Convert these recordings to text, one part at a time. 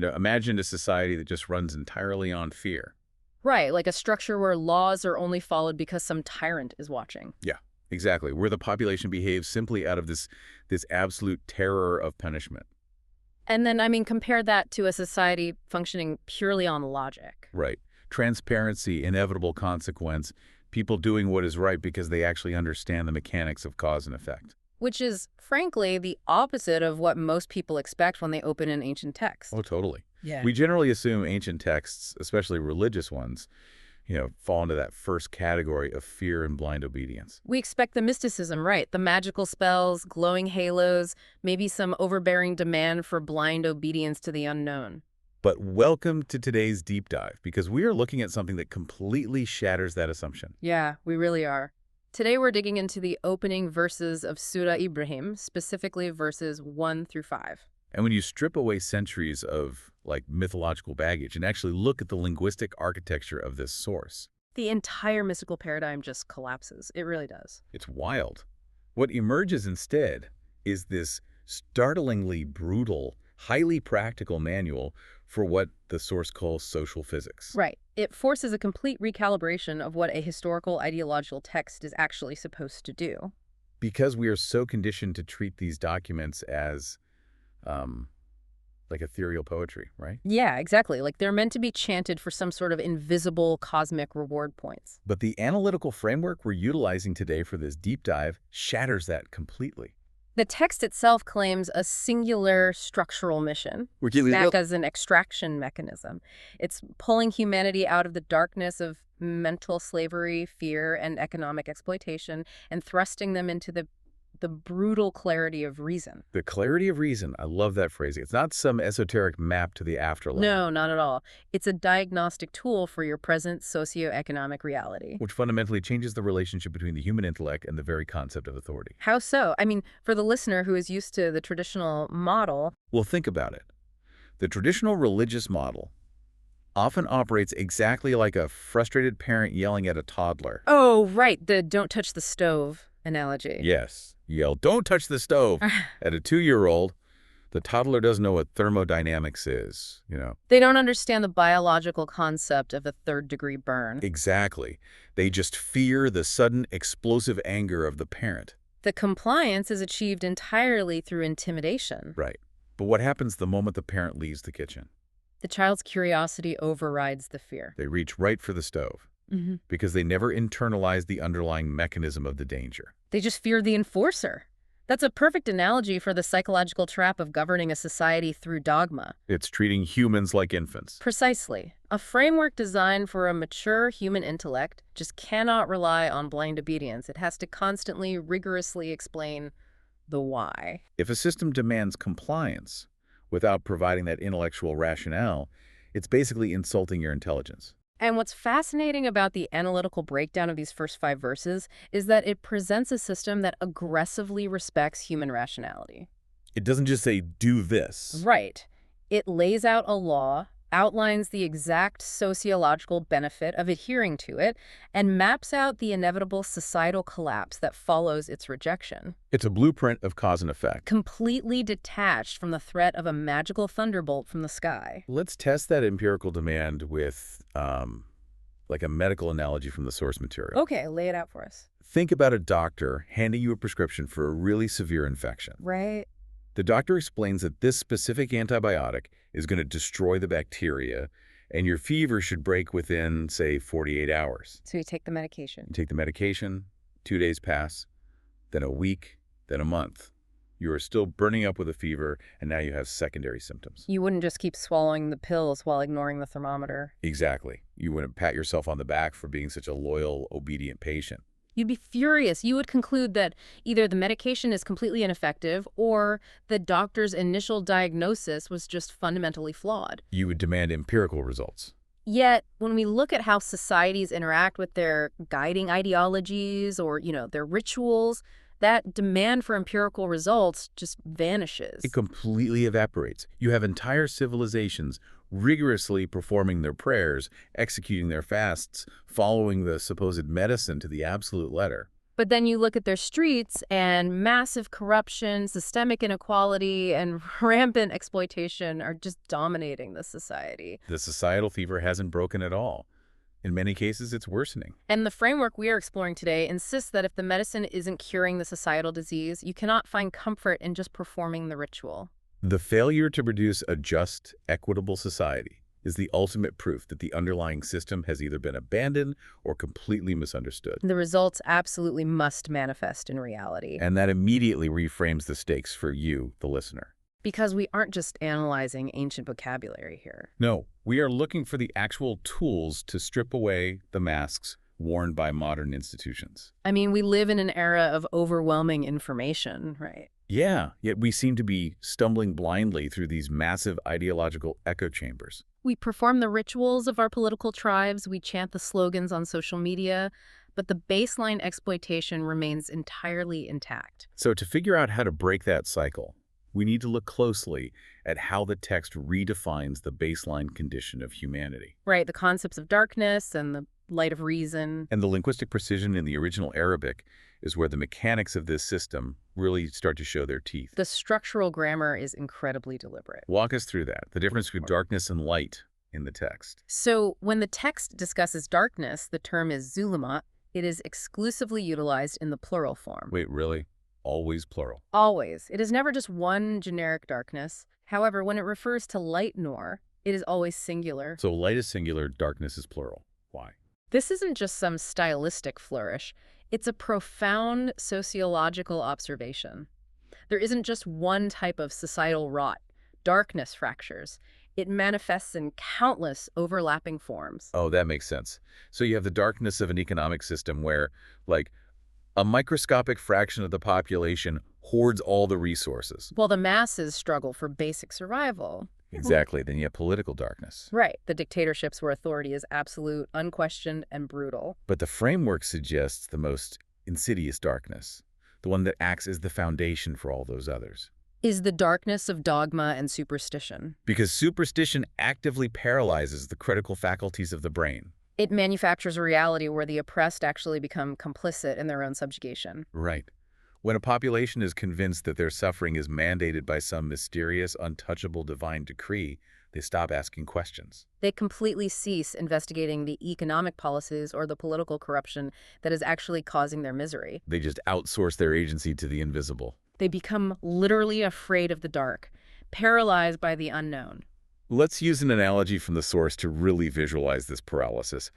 Imagine a society that just runs entirely on fear. Right, like a structure where laws are only followed because some tyrant is watching. Yeah, exactly. Where the population behaves simply out of this absolute terror of punishment. And then, I mean, compare that to a society functioning purely on logic. Right. Transparency, inevitable consequence, people doing what is right because they actually understand the mechanics of cause and effect. Which is, frankly, the opposite of what most people expect when they open an ancient text. Oh, totally. Yeah. We generally assume ancient texts, especially religious ones, fall into that first category of fear and blind obedience. We expect the mysticism, right? The magical spells, glowing halos, maybe some overbearing demand for blind obedience to the unknown. But welcome to today's deep dive, because we are looking at something that completely shatters that assumption. Yeah, we really are. Today we're digging into the opening verses of Surah Ibrahim, specifically verses 1 through 5. And when you strip away centuries of, mythological baggage and actually look at the linguistic architecture of this source, The entire mystical paradigm just collapses. It really does. it's wild. What emerges instead is this startlingly brutal, highly practical manual for what the source calls social physics. Right. It forces a complete recalibration of what a historical ideological text is actually supposed to do. Because we are so conditioned to treat these documents as, ethereal poetry, right? Yeah, exactly. Like they're meant to be chanted for some sort of invisible cosmic reward points. But the analytical framework we're utilizing today for this deep dive shatters that completely. The text itself claims a singular structural mission, back as an extraction mechanism. It's pulling humanity out of the darkness of mental slavery, fear, and economic exploitation, and thrusting them into the brutal clarity of reason. The clarity of reason, I love that phrasing. It's not some esoteric map to the afterlife. No, not at all. It's a diagnostic tool for your present socioeconomic reality. Which fundamentally changes the relationship between the human intellect and the very concept of authority. How so? I mean, for the listener who is used to the traditional model. Well, think about it. The traditional religious model often operates exactly like a frustrated parent yelling at a toddler. Oh, right, the don't touch the stove analogy. Yes. Yell, "Don't touch the stove," at a 2-year-old. The toddler doesn't know what thermodynamics is, They don't understand the biological concept of a third-degree burn. Exactly. They just fear the sudden explosive anger of the parent. The compliance is achieved entirely through intimidation. Right. But what happens the moment the parent leaves the kitchen? The child's curiosity overrides the fear. They reach right for the stove. Because they never internalize the underlying mechanism of the danger. They just fear the enforcer. That's a perfect analogy for the psychological trap of governing a society through dogma. It's treating humans like infants. Precisely. A framework designed for a mature human intellect just cannot rely on blind obedience. It has to constantly, rigorously explain the why. If a system demands compliance without providing that intellectual rationale, it's basically insulting your intelligence. And what's fascinating about the analytical breakdown of these first 5 verses is that it presents a system that aggressively respects human rationality. It doesn't just say, do this. Right. It lays out a law, outlines the exact sociological benefit of adhering to it, and maps out the inevitable societal collapse that follows its rejection. It's a blueprint of cause and effect. Completely detached from the threat of a magical thunderbolt from the sky. Let's test that empirical demand with, a medical analogy from the source material. Okay, lay it out for us. Think about a doctor handing you a prescription for a really severe infection. Right. The doctor explains that this specific antibiotic is going to destroy the bacteria, and your fever should break within, say, 48 hours. So you take the medication. You take the medication, 2 days pass, then a week, then a month. You are still burning up with a fever, and now you have secondary symptoms. You wouldn't just keep swallowing the pills while ignoring the thermometer. Exactly. You wouldn't pat yourself on the back for being such a loyal, obedient patient. You'd be furious. You would conclude that either the medication is completely ineffective or the doctor's initial diagnosis was just fundamentally flawed. You would demand empirical results. Yet, when we look at how societies interact with their guiding ideologies or, their rituals, that demand for empirical results just vanishes. It completely evaporates. You have entire civilizations rigorously performing their prayers, executing their fasts, following the supposed medicine to the absolute letter. But then you look at their streets and massive corruption, systemic inequality, and rampant exploitation are just dominating the society. The societal fever hasn't broken at all. In many cases, it's worsening. And the framework we are exploring today insists that if the medicine isn't curing the societal disease, you cannot find comfort in just performing the ritual. The failure to produce a just, equitable society is the ultimate proof that the underlying system has either been abandoned or completely misunderstood. The results absolutely must manifest in reality. And that immediately reframes the stakes for you, the listener. Because we aren't just analyzing ancient vocabulary here. No, we are looking for the actual tools to strip away the masks worn by modern institutions. I mean, we live in an era of overwhelming information, right? Yeah, yet we seem to be stumbling blindly through these massive ideological echo chambers. We perform the rituals of our political tribes, we chant the slogans on social media, but the baseline exploitation remains entirely intact. So to figure out how to break that cycle, we need to look closely at how the text redefines the baseline condition of humanity. Right, the concepts of darkness and the light of reason. And the linguistic precision in the original Arabic is where the mechanics of this system really start to show their teeth. The structural grammar is incredibly deliberate. Walk us through that, the difference between darkness and light in the text. So when the text discusses darkness, the term is Zulumat. It is exclusively utilized in the plural form. Wait, really? Always plural? Always. It is never just one generic darkness. However, when it refers to light Noor, it is always singular. So light is singular, darkness is plural. Why? This isn't just some stylistic flourish. It's a profound sociological observation. There isn't just one type of societal rot, darkness fractures. It manifests in countless overlapping forms. Oh, that makes sense. So you have the darkness of an economic system where, like, a microscopic fraction of the population hoards all the resources. While the masses struggle for basic survival. Exactly. Then you have political darkness. Right. The dictatorships where authority is absolute, unquestioned, and brutal. But the framework suggests the most insidious darkness, the one that acts as the foundation for all those others. Is the darkness of dogma and superstition. Because superstition actively paralyzes the critical faculties of the brain. It manufactures a reality where the oppressed actually become complicit in their own subjugation. Right. When a population is convinced that their suffering is mandated by some mysterious, untouchable divine decree, they stop asking questions. They completely cease investigating the economic policies or the political corruption that is actually causing their misery. They just outsource their agency to the invisible. They become literally afraid of the dark, paralyzed by the unknown. Let's use an analogy from the source to really visualize this paralysis.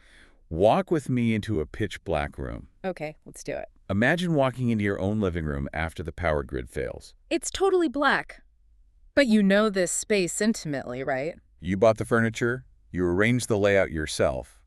Walk with me into a pitch-black room. Okay, let's do it. Imagine walking into your own living room after the power grid fails. It's totally black. But you know this space intimately, right? You bought the furniture, you arranged the layout yourself.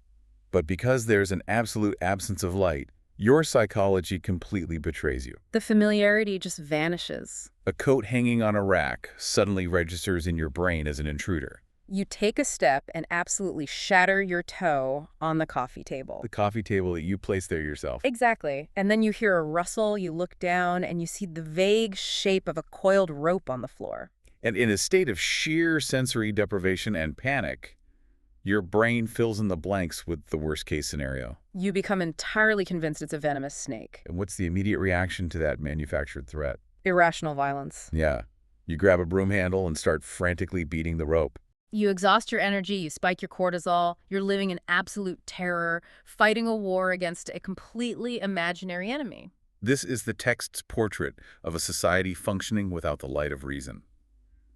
But because there's an absolute absence of light, your psychology completely betrays you. The familiarity just vanishes. A coat hanging on a rack suddenly registers in your brain as an intruder. You take a step and absolutely shatter your toe on the coffee table. The coffee table that you placed there yourself. Exactly. And then you hear a rustle, you look down, and you see the vague shape of a coiled rope on the floor. And in a state of sheer sensory deprivation and panic, your brain fills in the blanks with the worst-case scenario. You become entirely convinced it's a venomous snake. And what's the immediate reaction to that manufactured threat? Irrational violence. Yeah. You grab a broom handle and start frantically beating the rope. You exhaust your energy, you spike your cortisol, you're living in absolute terror, fighting a war against a completely imaginary enemy. This is the text's portrait of a society functioning without the light of reason.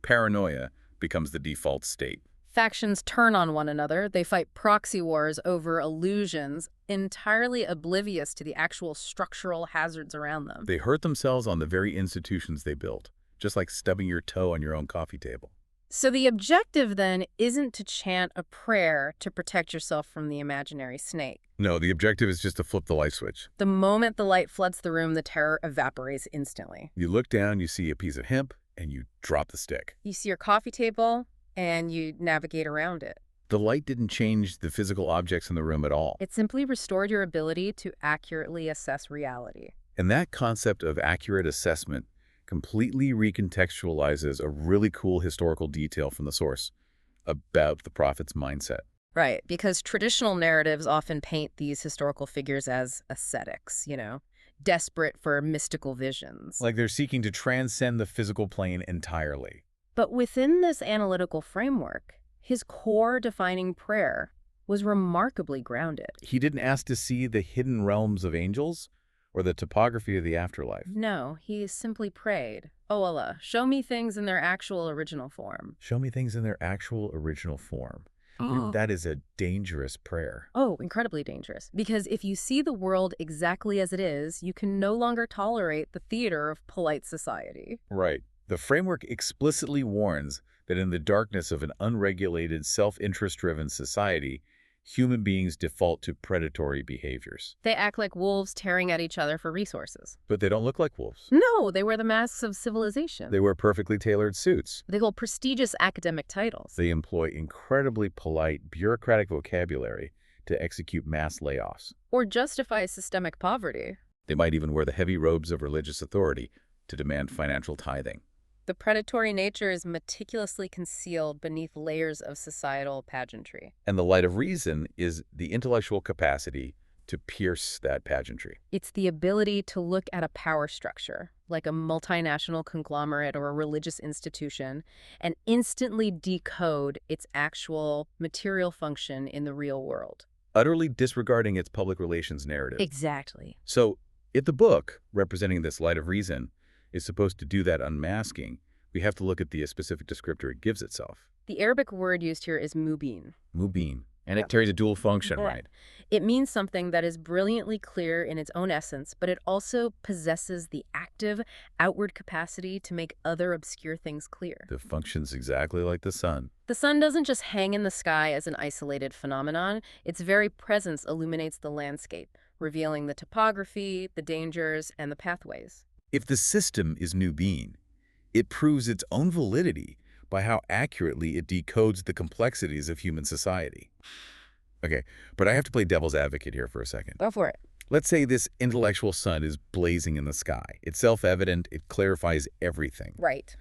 Paranoia becomes the default state. Factions turn on one another, they fight proxy wars over illusions, entirely oblivious to the actual structural hazards around them. They hurt themselves on the very institutions they built, just like stubbing your toe on your own coffee table. So the objective, then, isn't to chant a prayer to protect yourself from the imaginary snake. No, the objective is just to flip the light switch. The moment the light floods the room, the terror evaporates instantly. You look down, you see a piece of hemp, and you drop the stick. You see your coffee table, and you navigate around it. The light didn't change the physical objects in the room at all. It simply restored your ability to accurately assess reality. And that concept of accurate assessment completely recontextualizes a really cool historical detail from the source about the prophet's mindset. Right, because traditional narratives often paint these historical figures as ascetics, desperate for mystical visions. Like they're seeking to transcend the physical plane entirely. But within this analytical framework, his core defining prayer was remarkably grounded. He didn't ask to see the hidden realms of angels or the topography of the afterlife. No, he simply prayed, "Oh Allah, show me things in their actual original form." Show me things in their actual original form. That is a dangerous prayer. Oh, incredibly dangerous. Because if you see the world exactly as it is, you can no longer tolerate the theater of polite society. Right. The framework explicitly warns that in the darkness of an unregulated, self-interest-driven society, human beings default to predatory behaviors. They act like wolves tearing at each other for resources. But they don't look like wolves. No, they wear the masks of civilization. They wear perfectly tailored suits. They hold prestigious academic titles. They employ incredibly polite, bureaucratic vocabulary to execute mass layoffs. Or justify systemic poverty. They might even wear the heavy robes of religious authority to demand financial tithing. The predatory nature is meticulously concealed beneath layers of societal pageantry. And the light of reason is the intellectual capacity to pierce that pageantry. It's the ability to look at a power structure, like a multinational conglomerate or a religious institution, and instantly decode its actual material function in the real world. Utterly disregarding its public relations narrative. Exactly. So, if the book, representing this light of reason, is supposed to do that unmasking, we have to look at the specific descriptor it gives itself. The Arabic word used here is mubin. Mubin. And it carries a dual function, right? It means something that is brilliantly clear in its own essence, but it also possesses the active, outward capacity to make other obscure things clear. It functions exactly like the sun. The sun doesn't just hang in the sky as an isolated phenomenon. Its very presence illuminates the landscape, revealing the topography, the dangers, and the pathways. If the system is Mubin, it proves its own validity by how accurately it decodes the complexities of human society. Okay, but I have to play devil's advocate here for a second. Go for it. Let's say this intellectual sun is blazing in the sky. It's self-evident, it clarifies everything. Right.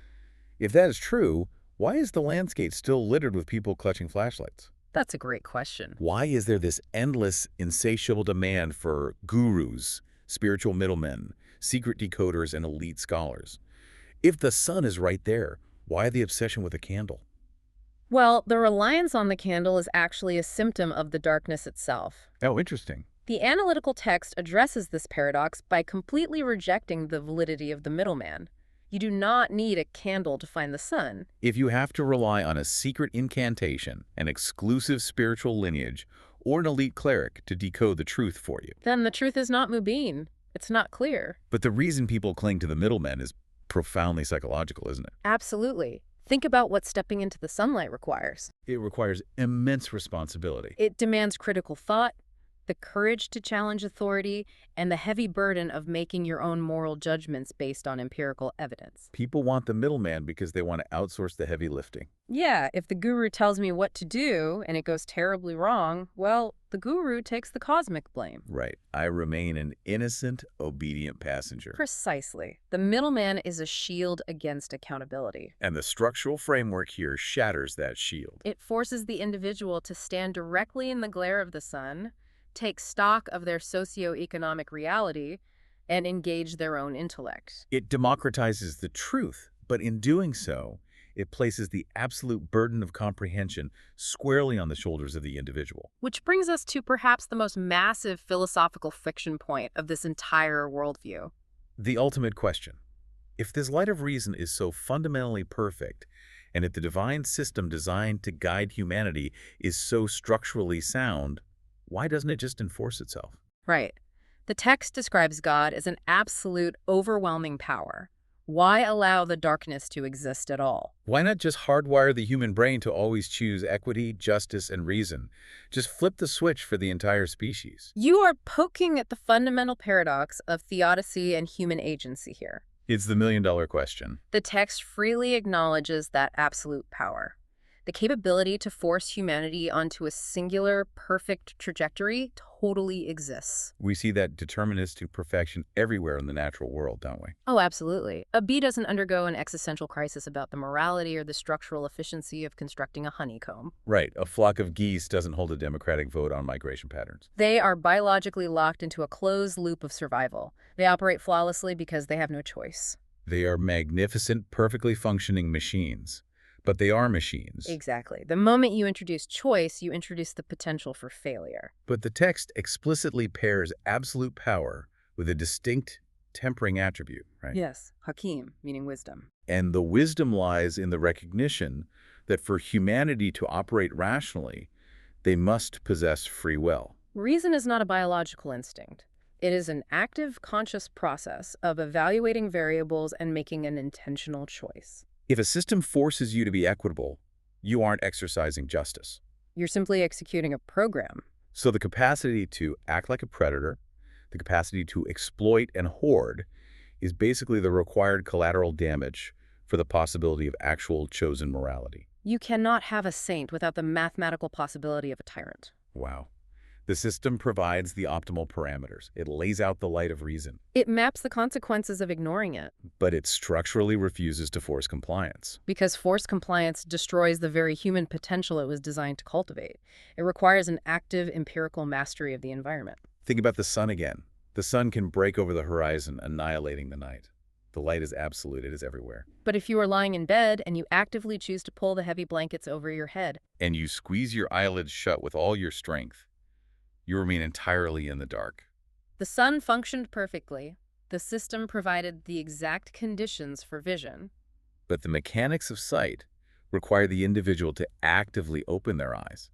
If that is true, why is the landscape still littered with people clutching flashlights? That's a great question. Why is there this endless, insatiable demand for gurus, spiritual middlemen, secret decoders, and elite scholars? If the sun is right there, why the obsession with a candle? Well, the reliance on the candle is actually a symptom of the darkness itself. Oh, interesting. The analytical text addresses this paradox by completely rejecting the validity of the middleman. You do not need a candle to find the sun. If you have to rely on a secret incantation, an exclusive spiritual lineage, or an elite cleric to decode the truth for you, then the truth is not mubin. It's not clear. But the reason people cling to the middlemen is profoundly psychological, isn't it? Absolutely. Think about what stepping into the sunlight requires. It requires immense responsibility. It demands critical thought, the courage to challenge authority, and the heavy burden of making your own moral judgments based on empirical evidence. People want the middleman because they want to outsource the heavy lifting. Yeah, if the guru tells me what to do and it goes terribly wrong, well, the guru takes the cosmic blame. Right. I remain an innocent, obedient passenger. Precisely. The middleman is a shield against accountability. And the structural framework here shatters that shield. It forces the individual to stand directly in the glare of the sun, take stock of their socioeconomic reality, and engage their own intellect. It democratizes the truth, but in doing so, it places the absolute burden of comprehension squarely on the shoulders of the individual. Which brings us to perhaps the most massive philosophical friction point of this entire worldview. The ultimate question. If this light of reason is so fundamentally perfect, and if the divine system designed to guide humanity is so structurally sound, why doesn't it just enforce itself? Right. The text describes God as an absolute, overwhelming power. Why allow the darkness to exist at all? Why not just hardwire the human brain to always choose equity, justice, and reason? Just flip the switch for the entire species. You are poking at the fundamental paradox of theodicy and human agency here. It's the million-dollar question. The text freely acknowledges that absolute power. The capability to force humanity onto a singular, perfect trajectory totally exists. We see that deterministic perfection everywhere in the natural world, don't we? Oh, absolutely. A bee doesn't undergo an existential crisis about the morality or the structural efficiency of constructing a honeycomb. Right. A flock of geese doesn't hold a democratic vote on migration patterns. They are biologically locked into a closed loop of survival. They operate flawlessly because they have no choice. They are magnificent, perfectly functioning machines. But they are machines. Exactly. The moment you introduce choice, you introduce the potential for failure. But the text explicitly pairs absolute power with a distinct tempering attribute, right? Yes, Hakim, meaning wisdom. And the wisdom lies in the recognition that for humanity to operate rationally, they must possess free will. Reason is not a biological instinct. It is an active, conscious process of evaluating variables and making an intentional choice. If a system forces you to be equitable, you aren't exercising justice. You're simply executing a program. So the capacity to act like a predator, the capacity to exploit and hoard, is basically the required collateral damage for the possibility of actual chosen morality. You cannot have a saint without the mathematical possibility of a tyrant. Wow. The system provides the optimal parameters. It lays out the light of reason. It maps the consequences of ignoring it. But it structurally refuses to force compliance. Because forced compliance destroys the very human potential it was designed to cultivate. It requires an active, empirical mastery of the environment. Think about the sun again. The sun can break over the horizon, annihilating the night. The light is absolute. It is everywhere. But if you are lying in bed and you actively choose to pull the heavy blankets over your head, and you squeeze your eyelids shut with all your strength, you remain entirely in the dark. the sun functioned perfectly. The system provided the exact conditions for vision. But the mechanics of sight require the individual to actively open their eyes.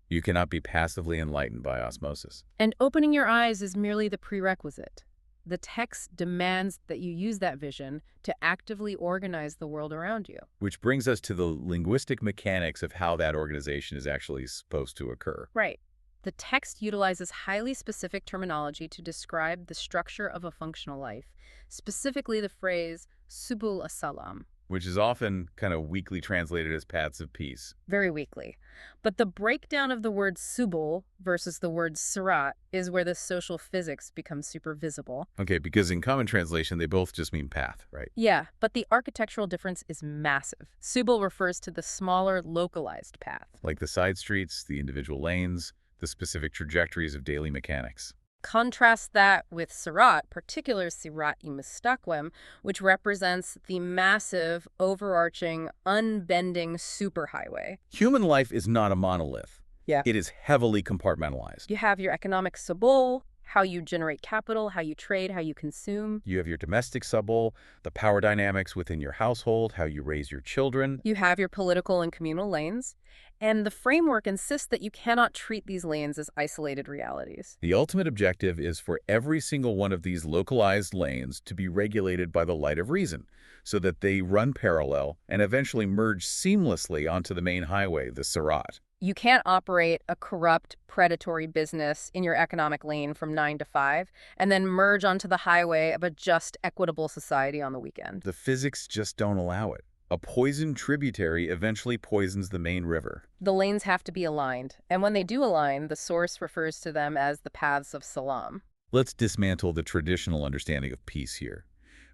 You cannot be passively enlightened by osmosis. And opening your eyes is merely the prerequisite. The text demands that you use that vision to actively organize the world around you. Which brings us to the linguistic mechanics of how that organization is actually supposed to occur. Right. The text utilizes highly specific terminology to describe the structure of a functional life, specifically the phrase subul as-salam. Which is often kind of weakly translated as paths of peace. Very weakly. But the breakdown of the word subul versus the word sirat is where the social physics becomes super visible. Okay, because in common translation, they both just mean path, right? Yeah, but the architectural difference is massive. Subul refers to the smaller, localized path. Like the side streets, the individual lanes, the specific trajectories of daily mechanics. Contrast that with sirat, particularly sirat mustaqim, which represents the massive, overarching, unbending superhighway. Human life is not a monolith. Yeah. It is heavily compartmentalized. You have your economic subul, how you generate capital, how you trade, how you consume. You have your domestic subul, the power dynamics within your household, how you raise your children. You have your political and communal lanes. And the framework insists that you cannot treat these lanes as isolated realities. The ultimate objective is for every single one of these localized lanes to be regulated by the light of reason, so that they run parallel and eventually merge seamlessly onto the main highway, the Sirat. You can't operate a corrupt, predatory business in your economic lane from 9 to 5 and then merge onto the highway of a just, equitable society on the weekend. The physics just don't allow it. A poisoned tributary eventually poisons the main river. The lanes have to be aligned, and when they do align, the source refers to them as the paths of salam. Let's dismantle the traditional understanding of peace here,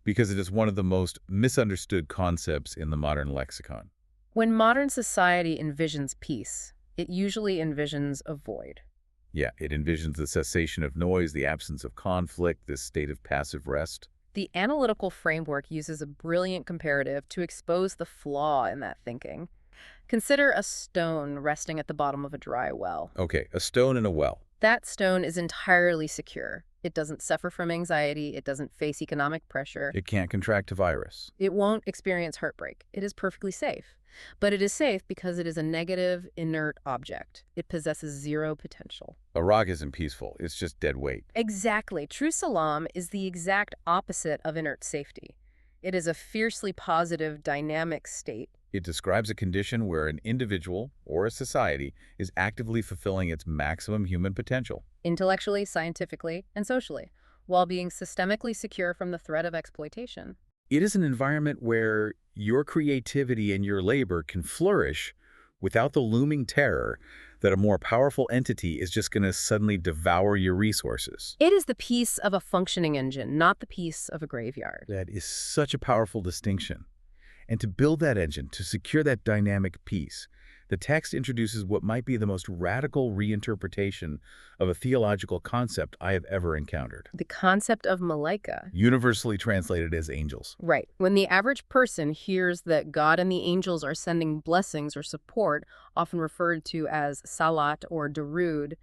because it is one of the most misunderstood concepts in the modern lexicon. When modern society envisions peace, it usually envisions a void. Yeah, it envisions the cessation of noise, the absence of conflict, this state of passive rest. The analytical framework uses a brilliant comparative to expose the flaw in that thinking. Consider a stone resting at the bottom of a dry well. Okay, a stone in a well. That stone is entirely secure. It doesn't suffer from anxiety. It doesn't face economic pressure. It can't contract a virus. It won't experience heartbreak. It is perfectly safe. But it is safe because it is a negative, inert object. It possesses zero potential. A rock isn't peaceful. It's just dead weight. Exactly. True salam is the exact opposite of inert safety. It is a fiercely positive, dynamic state. It describes a condition where an individual or a society is actively fulfilling its maximum human potential. Intellectually, scientifically, and socially, while being systemically secure from the threat of exploitation. It is an environment where your creativity and your labor can flourish without the looming terror that a more powerful entity is just going to suddenly devour your resources. It is the piece of a functioning engine, not the piece of a graveyard. That is such a powerful distinction. And to build that engine, to secure that dynamic piece, the text introduces what might be the most radical reinterpretation of a theological concept I have ever encountered. The concept of malaika. Universally translated as angels. Right. When the average person hears that God and the angels are sending blessings or support, often referred to as salat or darud,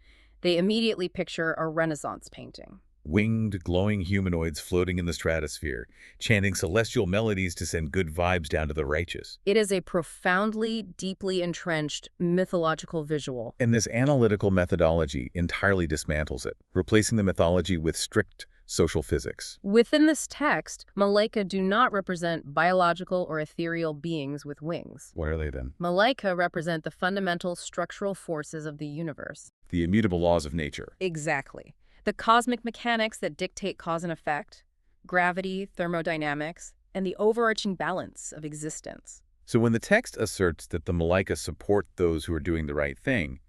they immediately picture a Renaissance painting. Winged, glowing humanoids floating in the stratosphere, chanting celestial melodies to send good vibes down to the righteous. It is a profoundly, deeply entrenched mythological visual. And this analytical methodology entirely dismantles it, replacing the mythology with strict social physics. Within this text, malaika do not represent biological or ethereal beings with wings. What are they then? Malaika represent the fundamental structural forces of the universe. The immutable laws of nature. Exactly. The cosmic mechanics that dictate cause and effect, gravity, thermodynamics, and the overarching balance of existence. So when the text asserts that the malaika support those who are doing the right thing,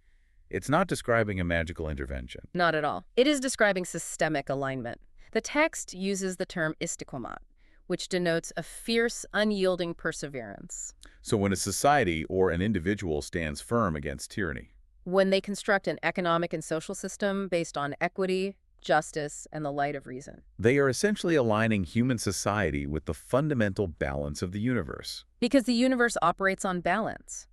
it's not describing a magical intervention. Not at all. It is describing systemic alignment. The text uses the term istiqomat, which denotes a fierce, unyielding perseverance. So when a society or an individual stands firm against tyranny, when they construct an economic and social system based on equity, justice, and the light of reason. they are essentially aligning human society with the fundamental balance of the universe. Because the universe operates on balance.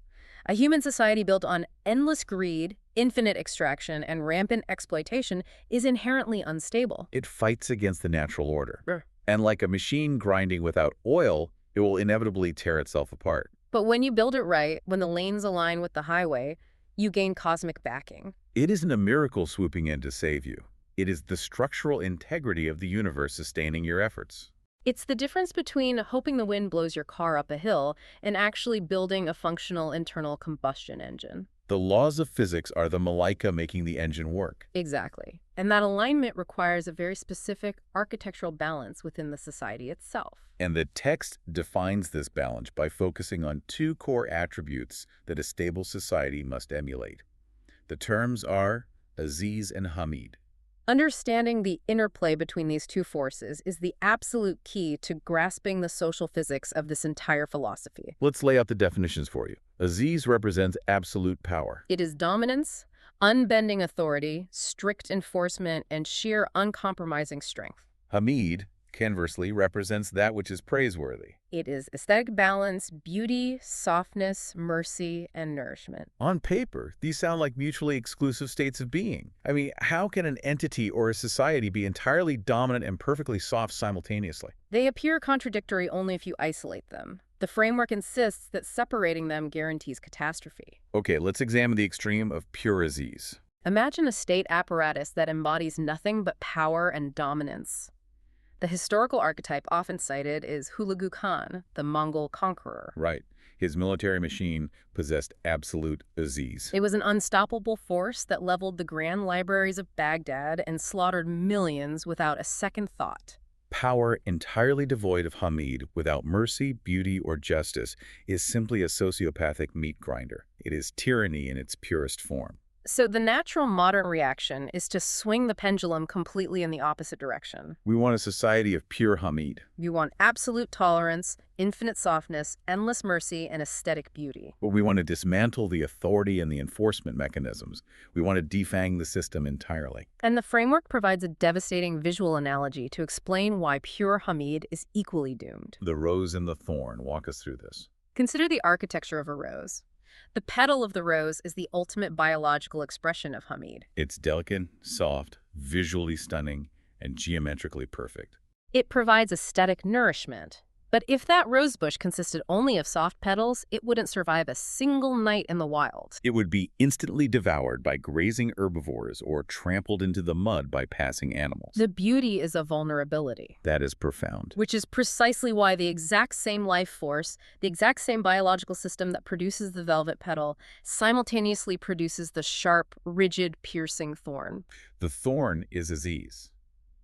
A human society built on endless greed, infinite extraction, and rampant exploitation is inherently unstable. It fights against the natural order. Sure. And like a machine grinding without oil, it will inevitably tear itself apart. But when you build it right, when the lanes align with the highway, you gain cosmic backing. It isn't a miracle swooping in to save you. It is the structural integrity of the universe sustaining your efforts. It's the difference between hoping the wind blows your car up a hill and actually building a functional internal combustion engine. The laws of physics are the malaika making the engine work. Exactly. And that alignment requires a very specific architectural balance within the society itself. And the text defines this balance by focusing on two core attributes that a stable society must emulate. The terms are Aziz and Hamid. Understanding the interplay between these two forces is the absolute key to grasping the social physics of this entire philosophy. Let's lay out the definitions for you. Aziz represents absolute power. It is dominance, unbending authority, strict enforcement, and sheer uncompromising strength. Hamid, conversely, represents that which is praiseworthy. It is aesthetic balance, beauty, softness, mercy, and nourishment. On paper, these sound like mutually exclusive states of being. I mean, how can an entity or a society be entirely dominant and perfectly soft simultaneously? They appear contradictory only if you isolate them. The framework insists that separating them guarantees catastrophe. Okay, let's examine the extreme of pure Aziz. Imagine a state apparatus that embodies nothing but power and dominance. The historical archetype often cited is Hulagu Khan, the Mongol conqueror. Right. His military machine possessed absolute Aziz. It was an unstoppable force that leveled the grand libraries of Baghdad and slaughtered millions without a second thought. Power entirely devoid of Hamid, without mercy, beauty, or justice, is simply a sociopathic meat grinder. It is tyranny in its purest form. So the natural modern reaction is to swing the pendulum completely in the opposite direction. We want a society of pure Hamid. You want absolute tolerance, infinite softness, endless mercy, and aesthetic beauty. But we want to dismantle the authority and the enforcement mechanisms. We want to defang the system entirely. And the framework provides a devastating visual analogy to explain why pure Hamid is equally doomed. The rose and the thorn. Walk us through this. Consider the architecture of a rose. The petal of the rose is the ultimate biological expression of Hamid. It's delicate, soft, visually stunning, and geometrically perfect. It provides aesthetic nourishment. But if that rosebush consisted only of soft petals, it wouldn't survive a single night in the wild. It would be instantly devoured by grazing herbivores or trampled into the mud by passing animals. The beauty is a vulnerability. That is profound. Which is precisely why the exact same life force, the exact same biological system that produces the velvet petal, simultaneously produces the sharp, rigid, piercing thorn. The thorn is Aziz.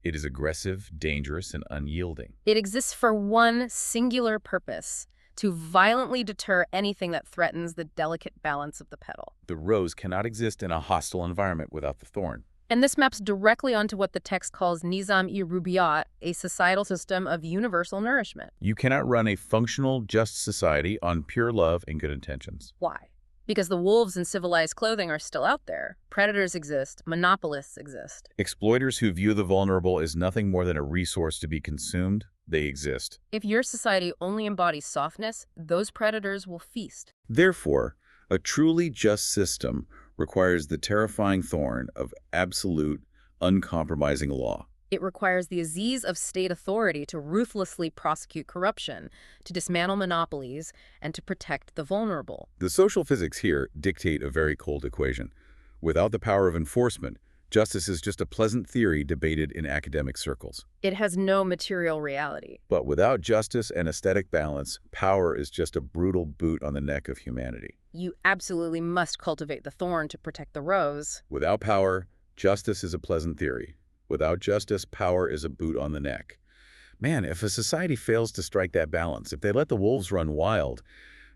It is aggressive, dangerous, and unyielding. It exists for one singular purpose: to violently deter anything that threatens the delicate balance of the petal. The rose cannot exist in a hostile environment without the thorn. And this maps directly onto what the text calls Nizam-e-Rubaiyat, a societal system of universal nourishment. You cannot run a functional, just society on pure love and good intentions. Why? Because the wolves in civilized clothing are still out there. Predators exist. Monopolists exist. Exploiters who view the vulnerable as nothing more than a resource to be consumed, they exist. If your society only embodies softness, those predators will feast. Therefore, a truly just system requires the terrifying thorn of absolute, uncompromising law. It requires the Aziz of state authority to ruthlessly prosecute corruption, to dismantle monopolies, and to protect the vulnerable. The social physics here dictate a very cold equation. Without the power of enforcement, justice is just a pleasant theory debated in academic circles. It has no material reality. But without justice and aesthetic balance, power is just a brutal boot on the neck of humanity. You absolutely must cultivate the thorn to protect the rose. Without power, justice is a pleasant theory. Without justice, power is a boot on the neck. Man, if a society fails to strike that balance, if they let the wolves run wild,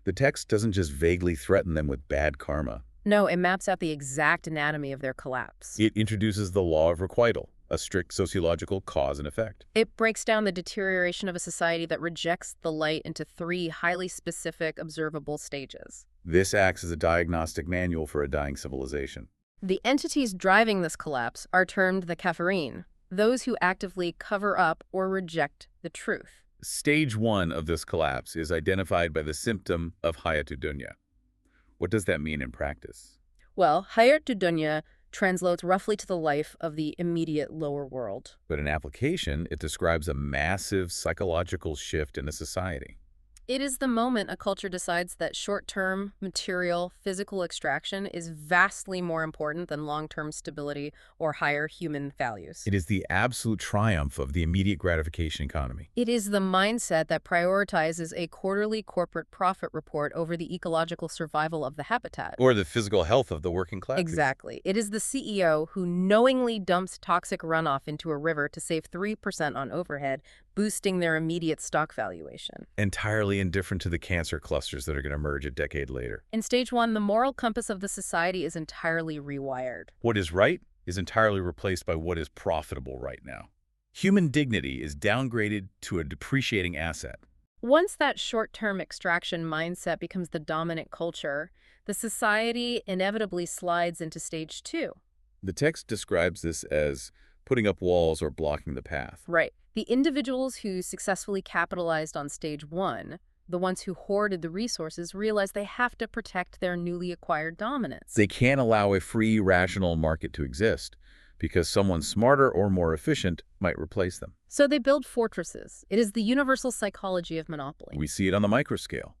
the text doesn't just vaguely threaten them with bad karma. No, it maps out the exact anatomy of their collapse. It introduces the law of requital, a strict sociological cause and effect. It breaks down the deterioration of a society that rejects the light into 3 highly specific, observable stages. This acts as a diagnostic manual for a dying civilization. The entities driving this collapse are termed the kafirin, those who actively cover up or reject the truth. Stage 1 of this collapse is identified by the symptom of Hayat-ud-Dunya. What does that mean in practice? Well, Hayat-ud-Dunya translates roughly to the life of the immediate lower world. But in application, it describes a massive psychological shift in a society. It is the moment a culture decides that short-term, material, physical extraction is vastly more important than long-term stability or higher human values. It is the absolute triumph of the immediate gratification economy. It is the mindset that prioritizes a quarterly corporate profit report over the ecological survival of the habitat. Or the physical health of the working class. Exactly. It is the CEO who knowingly dumps toxic runoff into a river to save 3% on overhead, boosting their immediate stock valuation. Entirely indifferent to the cancer clusters that are going to emerge a decade later. In stage 1, the moral compass of the society is entirely rewired. What is right is entirely replaced by what is profitable right now. Human dignity is downgraded to a depreciating asset. Once that short-term extraction mindset becomes the dominant culture, the society inevitably slides into stage 2. The text describes this as putting up walls or blocking the path. Right. The individuals who successfully capitalized on stage 1, the ones who hoarded the resources, realize they have to protect their newly acquired dominance. They can't allow a free, rational market to exist because someone smarter or more efficient might replace them. So they build fortresses. It is the universal psychology of monopoly. We see it on the micro scale.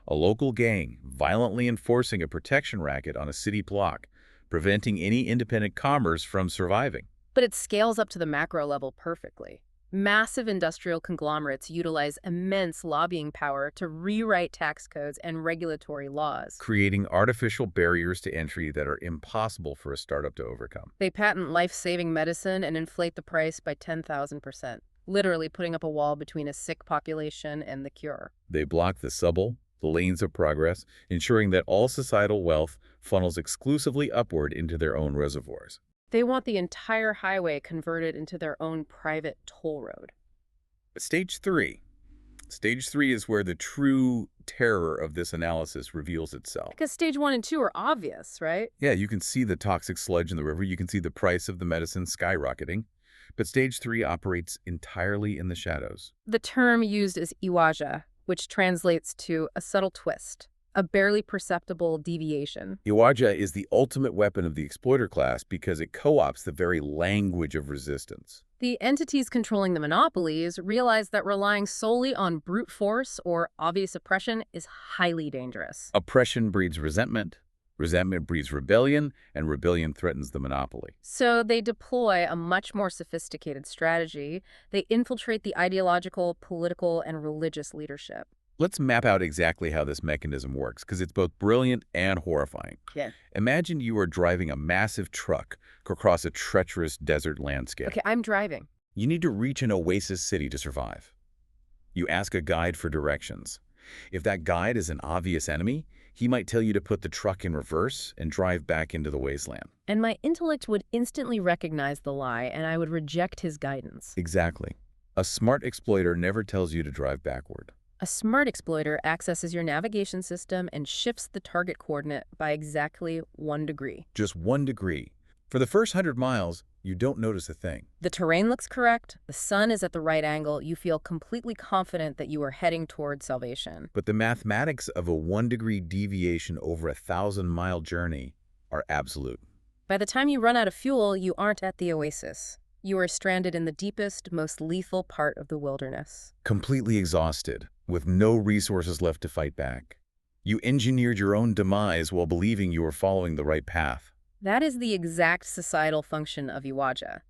A local gang violently enforcing a protection racket on a city block, preventing any independent commerce from surviving. But it scales up to the macro level perfectly. Massive industrial conglomerates utilize immense lobbying power to rewrite tax codes and regulatory laws, creating artificial barriers to entry that are impossible for a startup to overcome. They patent life-saving medicine and inflate the price by 10,000%, literally putting up a wall between a sick population and the cure. They block the subtle, the lanes of progress, ensuring that all societal wealth funnels exclusively upward into their own reservoirs. They want the entire highway converted into their own private toll road. Stage 3. Stage 3 is where the true terror of this analysis reveals itself. Because stage 1 and 2 are obvious, right? Yeah, you can see the toxic sludge in the river. You can see the price of the medicine skyrocketing. But stage 3 operates entirely in the shadows. The term used is iwaja, which translates to a subtle twist, a barely perceptible deviation. Iwaja is the ultimate weapon of the exploiter class because it co-opts the very language of resistance. The entities controlling the monopolies realize that relying solely on brute force or obvious oppression is highly dangerous. Oppression breeds resentment, resentment breeds rebellion, and rebellion threatens the monopoly. So they deploy a much more sophisticated strategy. They infiltrate the ideological, political, and religious leadership. Let's map out exactly how this mechanism works, because it's both brilliant and horrifying. Yeah. Imagine you are driving a massive truck across a treacherous desert landscape. Okay, I'm driving. You need to reach an oasis city to survive. You ask a guide for directions. If that guide is an obvious enemy, he might tell you to put the truck in reverse and drive back into the wasteland. And my intellect would instantly recognize the lie, and I would reject his guidance. Exactly. A smart exploiter never tells you to drive backward. A smart exploiter accesses your navigation system and shifts the target coordinate by exactly 1 degree. Just 1 degree. For the first 100 miles, you don't notice a thing. The terrain looks correct, the sun is at the right angle, you feel completely confident that you are heading toward salvation. But the mathematics of a 1-degree deviation over a 1,000-mile journey are absolute. By the time you run out of fuel, you aren't at the oasis. You are stranded in the deepest, most lethal part of the wilderness. Completely exhausted, with no resources left to fight back. You engineered your own demise while believing you were following the right path. That is the exact societal function of Iwaja.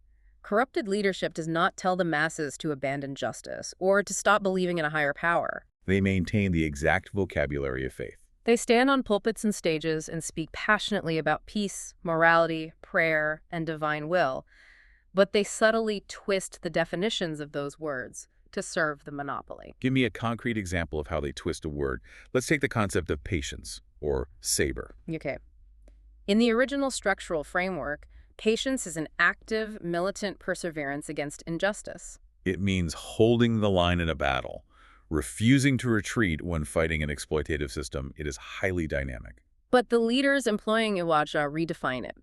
Corrupted leadership does not tell the masses to abandon justice or to stop believing in a higher power. They maintain the exact vocabulary of faith. They stand on pulpits and stages and speak passionately about peace, morality, prayer, and divine will, but they subtly twist the definitions of those words to serve the monopoly. Give me a concrete example of how they twist a word. Let's take the concept of patience, or saber. Okay. In the original structural framework, patience is an active, militant perseverance against injustice. It means holding the line in a battle, refusing to retreat when fighting an exploitative system. It is highly dynamic. But the leaders employing Iwaja redefine it.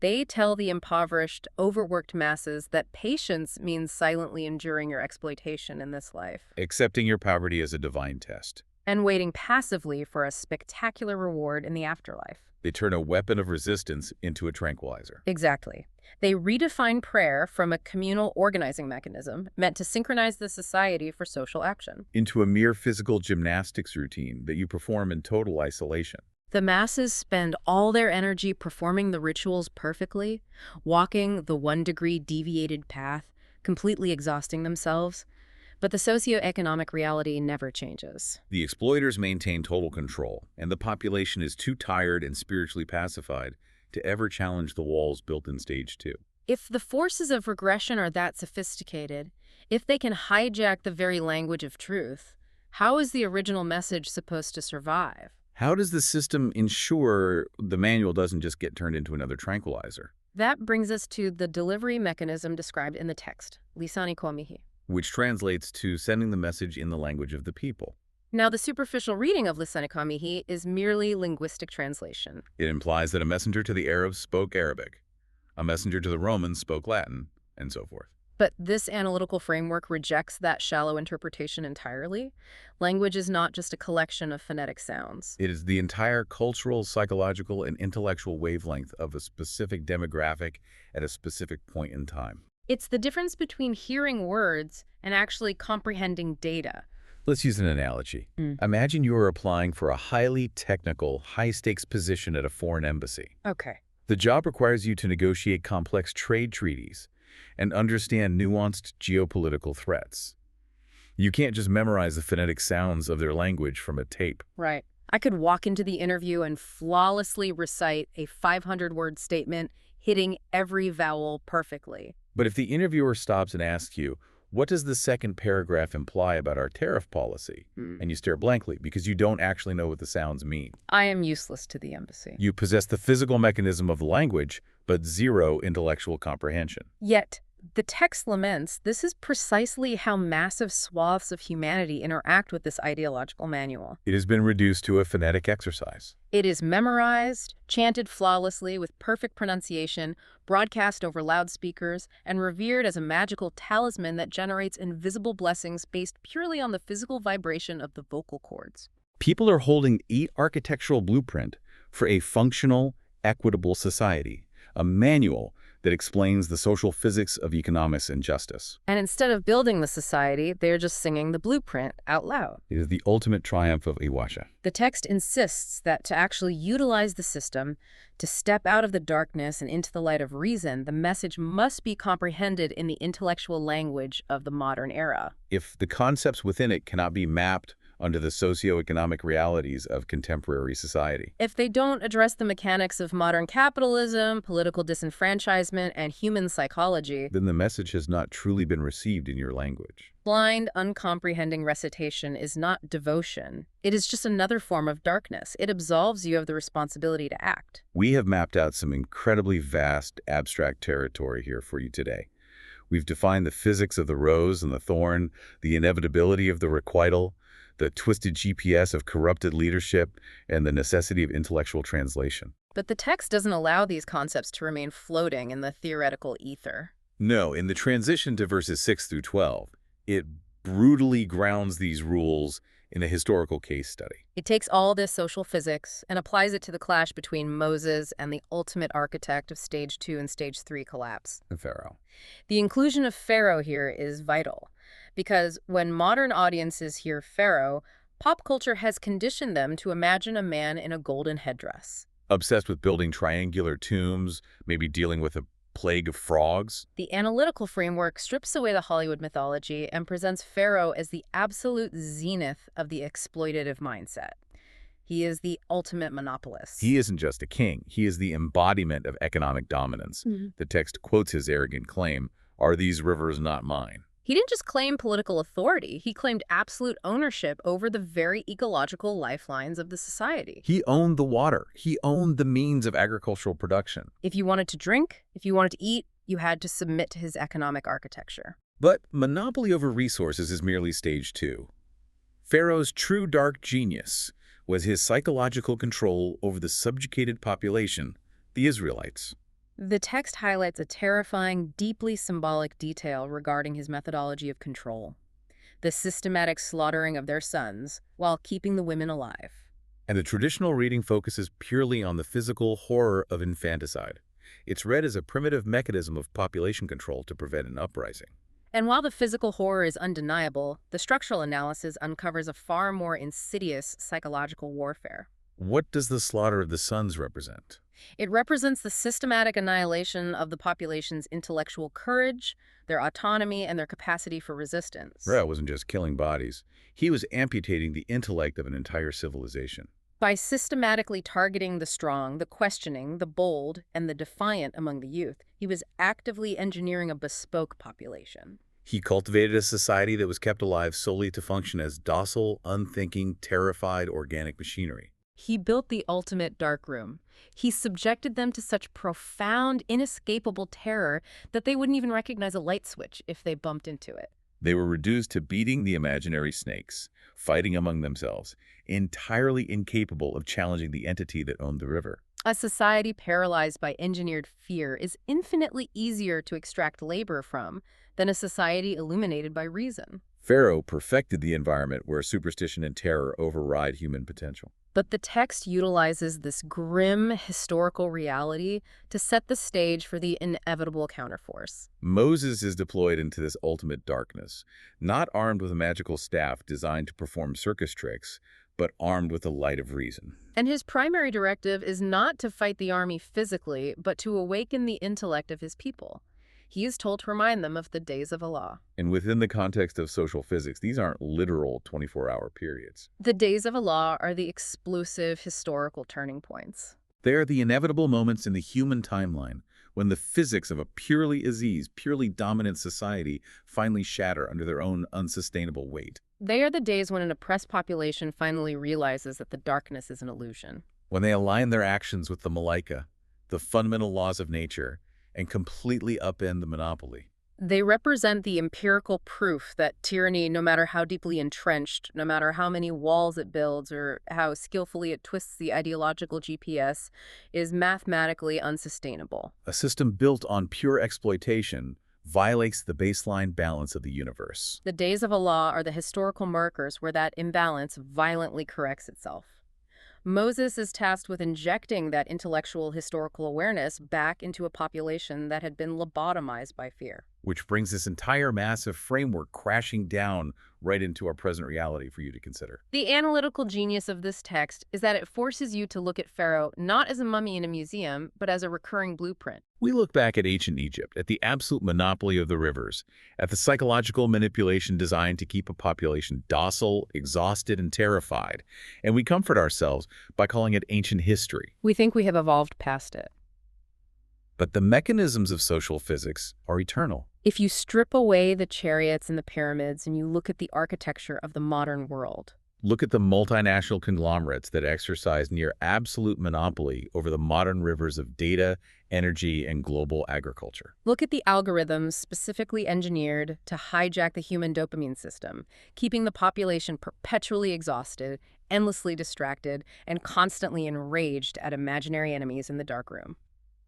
They tell the impoverished, overworked masses that patience means silently enduring your exploitation in this life. Accepting your poverty as a divine test. And waiting passively for a spectacular reward in the afterlife. They turn a weapon of resistance into a tranquilizer. Exactly. They redefine prayer from a communal organizing mechanism meant to synchronize the society for social action into a mere physical gymnastics routine that you perform in total isolation. The masses spend all their energy performing the rituals perfectly, walking the 1-degree deviated path, completely exhausting themselves. But the socioeconomic reality never changes. The exploiters maintain total control, and the population is too tired and spiritually pacified to ever challenge the walls built in Stage 2. If the forces of regression are that sophisticated, if they can hijack the very language of truth, how is the original message supposed to survive? How does the system ensure the manual doesn't just get turned into another tranquilizer? That brings us to the delivery mechanism described in the text, Lisani Kwamihi, which translates to sending the message in the language of the people. Now, the superficial reading of Lisani Kwamihi is merely linguistic translation. It implies that a messenger to the Arabs spoke Arabic, a messenger to the Romans spoke Latin, and so forth. But this analytical framework rejects that shallow interpretation entirely. Language is not just a collection of phonetic sounds. It is the entire cultural, psychological, and intellectual wavelength of a specific demographic at a specific point in time. It's the difference between hearing words and actually comprehending data. Let's use an analogy. Imagine you are applying for a highly technical, high-stakes position at a foreign embassy. Okay. The job requires you to negotiate complex trade treaties and understand nuanced geopolitical threats. You can't just memorize the phonetic sounds of their language from a tape. Right. I could walk into the interview and flawlessly recite a 500-word statement, hitting every vowel perfectly. But if the interviewer stops and asks you, what does the second paragraph imply about our tariff policy? And you stare blankly because you don't actually know what the sounds mean. I am useless to the embassy. You possess the physical mechanism of the language, but zero intellectual comprehension. Yet, the text laments this is precisely how massive swaths of humanity interact with this ideological manual. It has been reduced to a phonetic exercise. It is memorized, chanted flawlessly with perfect pronunciation, broadcast over loudspeakers, and revered as a magical talisman that generates invisible blessings based purely on the physical vibration of the vocal cords. People are holding an architectural blueprint for a functional, equitable society, a manual that explains the social physics of economics and justice. And instead of building the society, they're just singing the blueprint out loud. It is the ultimate triumph of Iwaja. The text insists that to actually utilize the system, to step out of the darkness and into the light of reason, the message must be comprehended in the intellectual language of the modern era. If the concepts within it cannot be mapped under the socioeconomic realities of contemporary society. If they don't address the mechanics of modern capitalism, political disenfranchisement, and human psychology, Then the message has not truly been received in your language. blind, uncomprehending recitation is not devotion. It is just another form of darkness. It absolves you of the responsibility to act. We have mapped out some incredibly vast, abstract territory here for you today. We've defined the physics of the rose and the thorn, the inevitability of the requital, the twisted GPS of corrupted leadership, and the necessity of intellectual translation. But the text doesn't allow these concepts to remain floating in the theoretical ether. No, in the transition to verses 6 through 12, it brutally grounds these rules in a historical case study. It takes all this social physics and applies it to the clash between Moses and the ultimate architect of Stage 2 and Stage 3 collapse. And Pharaoh. The inclusion of Pharaoh here is vital, because when modern audiences hear Pharaoh, pop culture has conditioned them to imagine a man in a golden headdress. Obsessed with building triangular tombs, maybe dealing with a plague of frogs. The analytical framework strips away the Hollywood mythology and presents Pharaoh as the absolute zenith of the exploitative mindset. He is the ultimate monopolist. He isn't just a king. He is the embodiment of economic dominance. The text quotes his arrogant claim, "Are these rivers not mine?" He didn't just claim political authority, he claimed absolute ownership over the very ecological lifelines of the society. He owned the water. He owned the means of agricultural production. If you wanted to drink, if you wanted to eat, you had to submit to his economic architecture. But monopoly over resources is merely stage 2. Pharaoh's true dark genius was his psychological control over the subjugated population, the Israelites. The text highlights a terrifying, deeply symbolic detail regarding his methodology of control: the systematic slaughtering of their sons while keeping the women alive. And the traditional reading focuses purely on the physical horror of infanticide. It's read as a primitive mechanism of population control to prevent an uprising. And while the physical horror is undeniable, the structural analysis uncovers a far more insidious psychological warfare. What does the slaughter of the sons represent? It represents the systematic annihilation of the population's intellectual courage, their autonomy, and their capacity for resistance. Ra wasn't just killing bodies. He was amputating the intellect of an entire civilization. By systematically targeting the strong, the questioning, the bold, and the defiant among the youth, he was actively engineering a bespoke population. He cultivated a society that was kept alive solely to function as docile, unthinking, terrified organic machinery. He built the ultimate darkroom. He subjected them to such profound, inescapable terror that they wouldn't even recognize a light switch if they bumped into it. They were reduced to beating the imaginary snakes, fighting among themselves, entirely incapable of challenging the entity that owned the river. A society paralyzed by engineered fear is infinitely easier to extract labor from than a society illuminated by reason. Pharaoh perfected the environment where superstition and terror override human potential. But the text utilizes this grim historical reality to set the stage for the inevitable counterforce. Moses is deployed into this ultimate darkness, not armed with a magical staff designed to perform circus tricks, but armed with the light of reason. And his primary directive is not to fight the army physically, but to awaken the intellect of his people. He is told to remind them of the days of Allah. And within the context of social physics, these aren't literal 24-hour periods. The days of Allah are the explosive historical turning points. They are the inevitable moments in the human timeline when the physics of a purely Aziz, purely dominant society finally shatter under their own unsustainable weight. They are the days when an oppressed population finally realizes that the darkness is an illusion. When they align their actions with the Malaika, the fundamental laws of nature, and completely upend the monopoly. They represent the empirical proof that tyranny, no matter how deeply entrenched, no matter how many walls it builds or how skillfully it twists the ideological GPS, is mathematically unsustainable. A system built on pure exploitation violates the baseline balance of the universe. The days of Allah are the historical markers where that imbalance violently corrects itself. Moses is tasked with injecting that intellectual historical awareness back into a population that had been lobotomized by fear. which brings this entire massive framework crashing down right into our present reality for you to consider. The analytical genius of this text is that it forces you to look at Pharaoh not as a mummy in a museum, but as a recurring blueprint. We look back at ancient Egypt, at the absolute monopoly of the rivers, at the psychological manipulation designed to keep a population docile, exhausted, and terrified, and we comfort ourselves by calling it ancient history. We think we have evolved past it. But the mechanisms of social physics are eternal. If you strip away the chariots and the pyramids and you look at the architecture of the modern world, look at the multinational conglomerates that exercise near absolute monopoly over the modern rivers of data, energy, and global agriculture. Look at the algorithms specifically engineered to hijack the human dopamine system, keeping the population perpetually exhausted, endlessly distracted, and constantly enraged at imaginary enemies in the darkroom.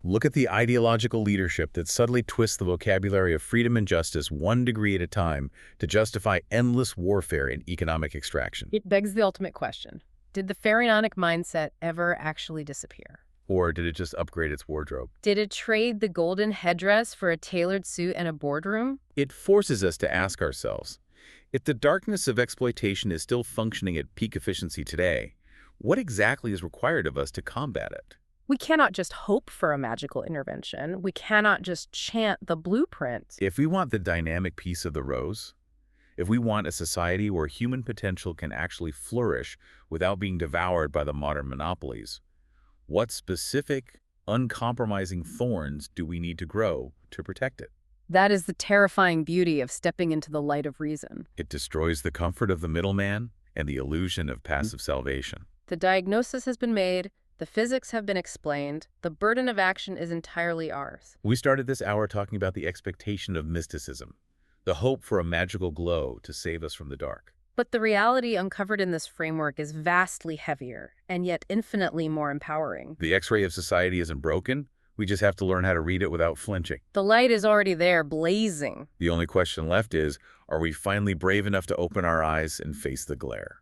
Look at the ideological leadership that subtly twists the vocabulary of freedom and justice 1 degree at a time to justify endless warfare and economic extraction. It begs the ultimate question. Did the pharaonic mindset ever actually disappear? Or did it just upgrade its wardrobe? Did it trade the golden headdress for a tailored suit and a boardroom? It forces us to ask ourselves, if the darkness of exploitation is still functioning at peak efficiency today, what exactly is required of us to combat it? We cannot just hope for a magical intervention. We cannot just chant the blueprint. If we want the dynamic piece of the rose, if we want a society where human potential can actually flourish without being devoured by the modern monopolies, what specific, uncompromising thorns do we need to grow to protect it? That is the terrifying beauty of stepping into the light of reason. It destroys the comfort of the middleman and the illusion of passive salvation. The diagnosis has been made. The physics have been explained. The burden of action is entirely ours. We started this hour talking about the expectation of mysticism, the hope for a magical glow to save us from the dark. But the reality uncovered in this framework is vastly heavier, and yet infinitely more empowering. The X-ray of society isn't broken. We just have to learn how to read it without flinching. The light is already there, blazing. The only question left is, are we finally brave enough to open our eyes and face the glare?